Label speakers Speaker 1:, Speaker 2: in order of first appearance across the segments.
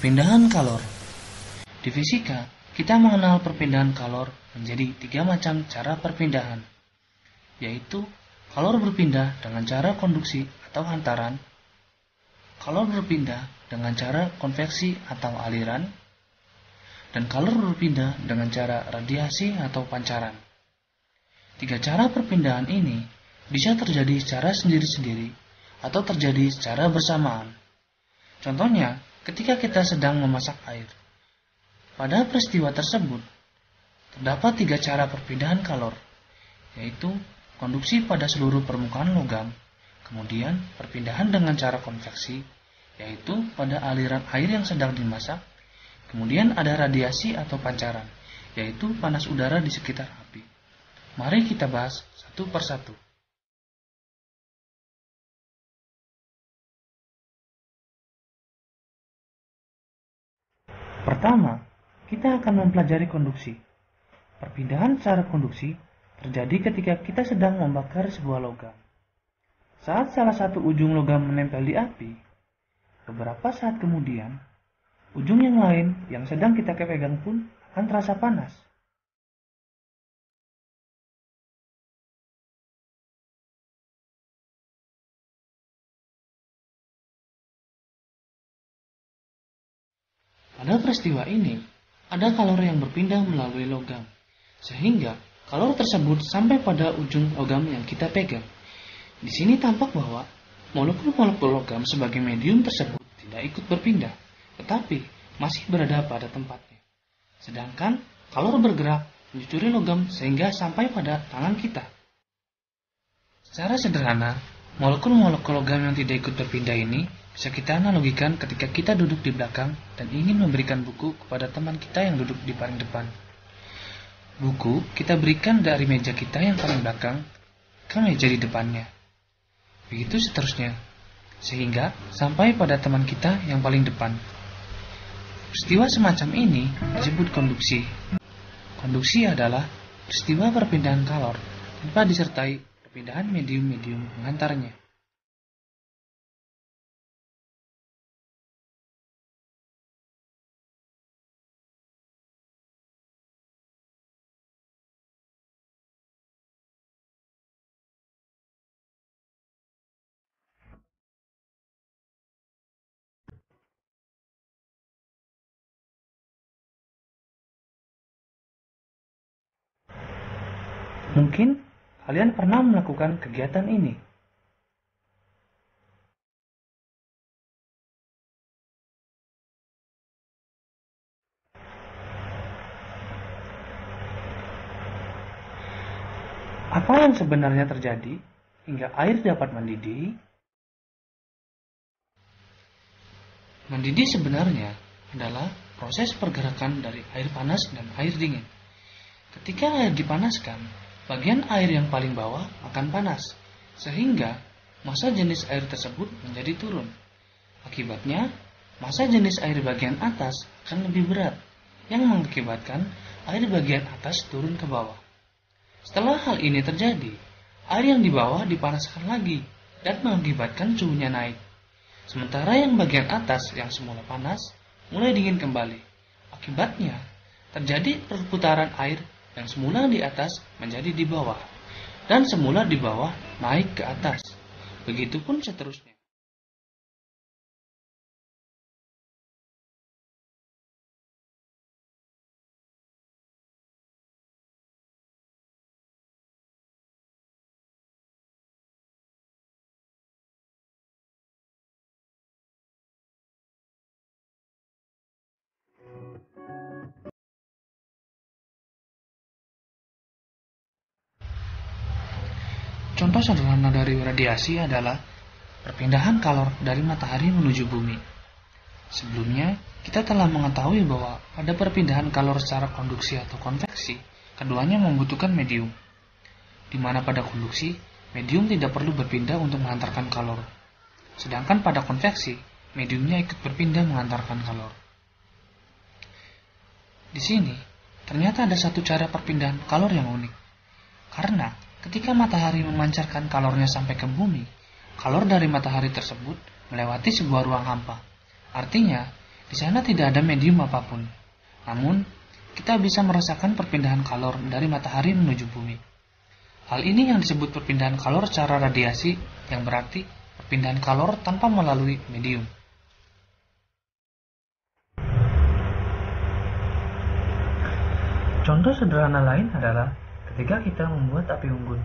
Speaker 1: Perpindahan kalor. Di fisika, kita mengenal perpindahan kalor menjadi 3 macam cara perpindahan, yaitu kalor berpindah dengan cara konduksi atau hantaran, kalor berpindah dengan cara konveksi atau aliran, dan kalor berpindah dengan cara radiasi atau pancaran. 3 cara perpindahan ini bisa terjadi secara sendiri-sendiri atau terjadi secara bersamaan. Contohnya, ketika kita sedang memasak air. Pada peristiwa tersebut, terdapat 3 cara perpindahan kalor, yaitu konduksi pada seluruh permukaan logam, kemudian perpindahan dengan cara konveksi, yaitu pada aliran air yang sedang dimasak, kemudian ada radiasi atau pancaran, yaitu panas udara di sekitar api. Mari kita bahas satu persatu. Pertama, kita akan mempelajari konduksi. Perpindahan secara konduksi terjadi ketika kita sedang membakar sebuah logam. Saat salah satu ujung logam menempel di api, beberapa saat kemudian, ujung yang lain yang sedang kita pegang pun akan terasa panas. Pada peristiwa ini, ada kalor yang berpindah melalui logam, sehingga kalor tersebut sampai pada ujung logam yang kita pegang. Di sini tampak bahwa molekul-molekul logam sebagai medium tersebut tidak ikut berpindah, tetapi masih berada pada tempatnya. Sedangkan kalor bergerak menyusuri logam sehingga sampai pada tangan kita. Secara sederhana, molekul-molekul logam yang tidak ikut berpindah ini bisa kita analogikan ketika kita duduk di belakang dan ingin memberikan buku kepada teman kita yang duduk di paling depan. Buku kita berikan dari meja kita yang paling belakang ke meja di depannya. Begitu seterusnya, sehingga sampai pada teman kita yang paling depan. Peristiwa semacam ini disebut konduksi. Konduksi adalah peristiwa perpindahan kalor tanpa disertai perpindahan medium-medium pengantarnya. Mungkin kalian pernah melakukan kegiatan ini. Apa yang sebenarnya terjadi hingga air dapat mendidih? Mendidih sebenarnya adalah proses pergerakan dari air panas dan air dingin. Ketika air dipanaskan, bagian air yang paling bawah akan panas, sehingga massa jenis air tersebut menjadi turun. Akibatnya, massa jenis air bagian atas akan lebih berat, yang mengakibatkan air bagian atas turun ke bawah. Setelah hal ini terjadi, air yang di bawah dipanaskan lagi dan mengakibatkan suhunya naik. Sementara yang bagian atas yang semula panas mulai dingin kembali. Akibatnya, terjadi perputaran air yang semula di atas menjadi di bawah, dan semula di bawah naik ke atas. Begitupun seterusnya. Contoh sederhana dari radiasi adalah perpindahan kalor dari matahari menuju bumi. Sebelumnya, kita telah mengetahui bahwa pada perpindahan kalor secara konduksi atau konveksi, keduanya membutuhkan medium. Di mana pada konduksi, medium tidak perlu berpindah untuk mengantarkan kalor. Sedangkan pada konveksi, mediumnya ikut berpindah mengantarkan kalor. Di sini, ternyata ada satu cara perpindahan kalor yang unik. Karena ketika matahari memancarkan kalornya sampai ke bumi, kalor dari matahari tersebut melewati sebuah ruang hampa. Artinya, Di sana tidak ada medium apapun. Namun, kita bisa merasakan perpindahan kalor dari matahari menuju bumi. Hal ini yang disebut perpindahan kalor secara radiasi, yang berarti perpindahan kalor tanpa melalui medium. Contoh sederhana lain adalah ketika kita membuat api unggun.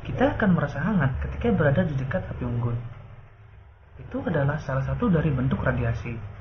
Speaker 1: Kita akan merasa hangat ketika berada di dekat api unggun. Itu adalah salah satu dari bentuk radiasi.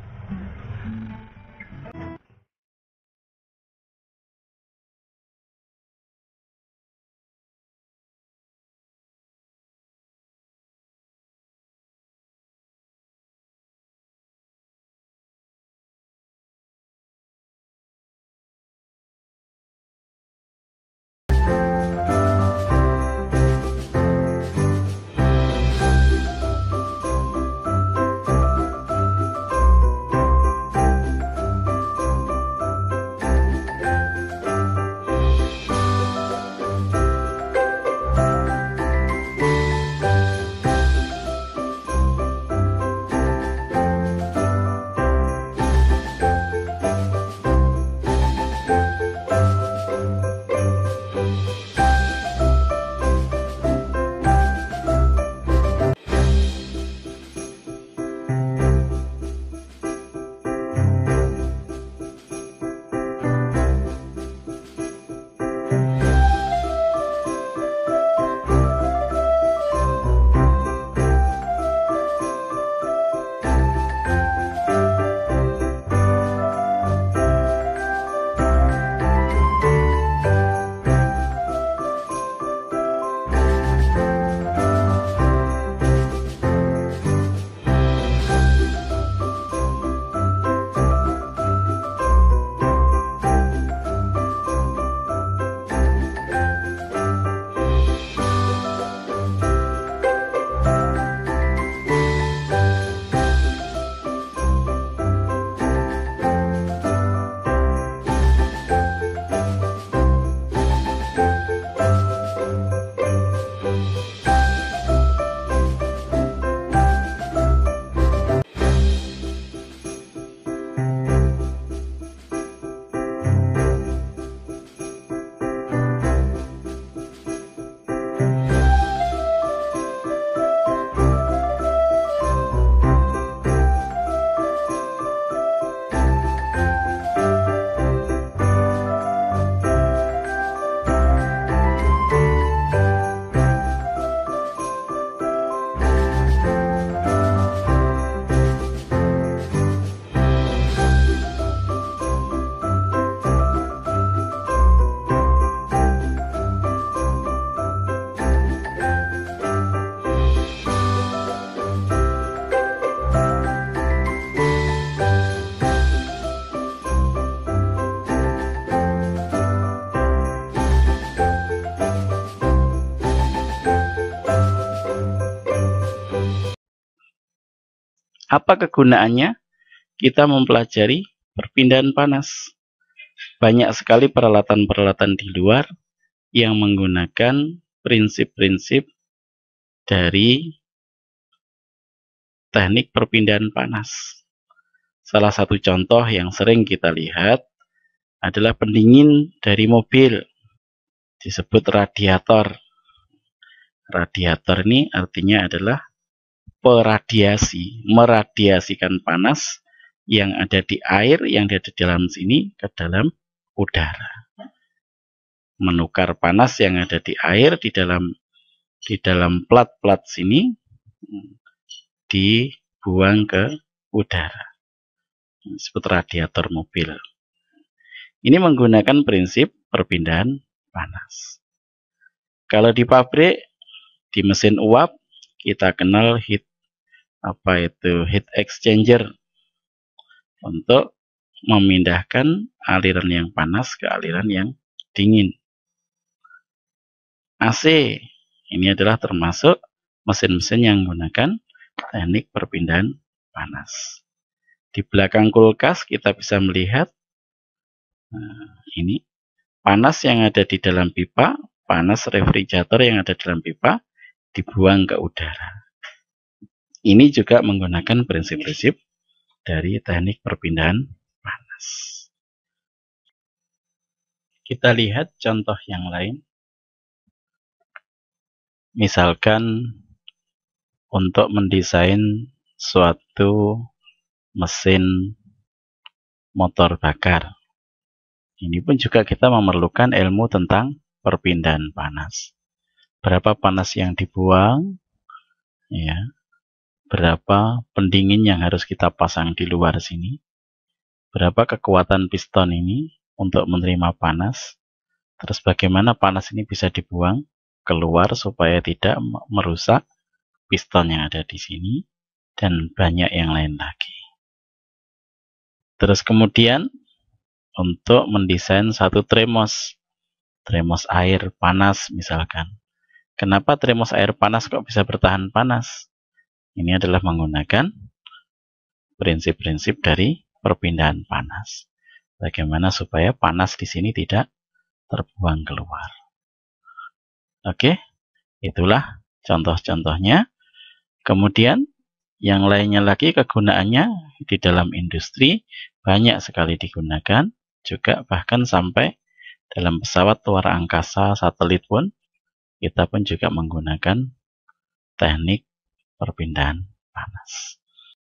Speaker 2: Apa kegunaannya? Kita mempelajari perpindahan panas. Banyak sekali peralatan-peralatan di luar yang menggunakan prinsip-prinsip dari teknik perpindahan panas. Salah satu contoh yang sering kita lihat adalah pendingin dari mobil, disebut radiator. Radiator ini artinya adalah peradiasi, meradiasikan panas yang ada di air, yang ada di dalam sini ke dalam udara. Menukar panas yang ada di air di dalam plat-plat sini dibuang ke udara. Disebut radiator mobil. Ini menggunakan prinsip perpindahan panas. Kalau di pabrik, di mesin uap, kita kenal heat exchanger untuk memindahkan aliran yang panas ke aliran yang dingin. AC ini adalah termasuk mesin-mesin yang menggunakan teknik perpindahan panas. Di belakang kulkas kita bisa melihat ini panas yang ada di dalam pipa, panas refrigerator yang ada di dalam pipa dibuang ke udara. Ini juga menggunakan prinsip-prinsip dari teknik perpindahan panas. Kita lihat contoh yang lain. Misalkan untuk mendesain suatu mesin motor bakar. Ini pun juga kita memerlukan ilmu tentang perpindahan panas. Berapa panas yang dibuang, ya, berapa pendingin yang harus kita pasang di luar sini, berapa kekuatan piston ini untuk menerima panas, terus bagaimana panas ini bisa dibuang keluar supaya tidak merusak piston yang ada di sini, dan banyak yang lain lagi. Terus kemudian untuk mendesain satu tremos air panas misalkan. Kenapa tremos air panas kok bisa bertahan panas? Ini adalah menggunakan prinsip-prinsip dari perpindahan panas. Bagaimana supaya panas di sini tidak terbuang keluar. Oke, itulah contoh-contohnya. Kemudian yang lainnya lagi kegunaannya di dalam industri banyak sekali digunakan, juga bahkan sampai dalam pesawat luar angkasa, satelit pun kita pun juga menggunakan teknik perpindahan panas.